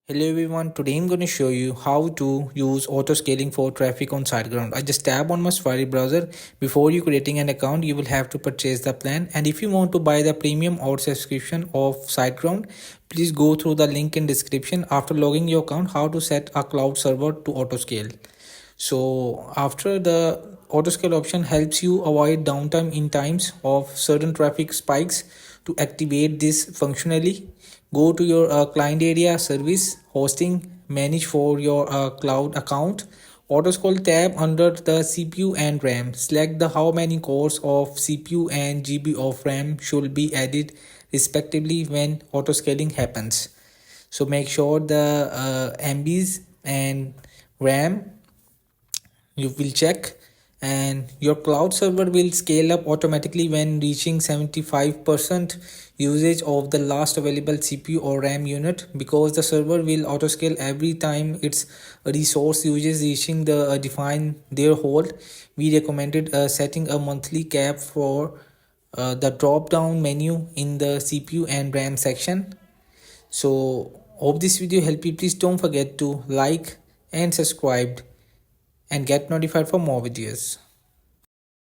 Hello everyone, today I'm going to show you how to use auto scaling for traffic on SiteGround. I just tap on my Safari browser. Before you creating an account, you will have to purchase the plan. And if you want to buy the premium or subscription of SiteGround, please go through the link in description. After logging your account, how to set a cloud server to auto scale. So after the auto scale option helps you avoid downtime in times of certain traffic spikes. To activate this functionally, go to your client area, service, hosting, manage for your cloud account. Auto scale tab under the CPU and RAM. Select the how many cores of CPU and GB of RAM should be added respectively when auto scaling happens. So make sure the MBs and RAM you will check, and your cloud server will scale up automatically when reaching 75% usage of the last available CPU or RAM unit, because the server will auto scale every time its resource usage reaching the define their hold. We recommended setting a monthly cap for the drop down menu in the CPU and RAM section. So hope this video helped you. Please don't forget to like and subscribe and get notified for more videos.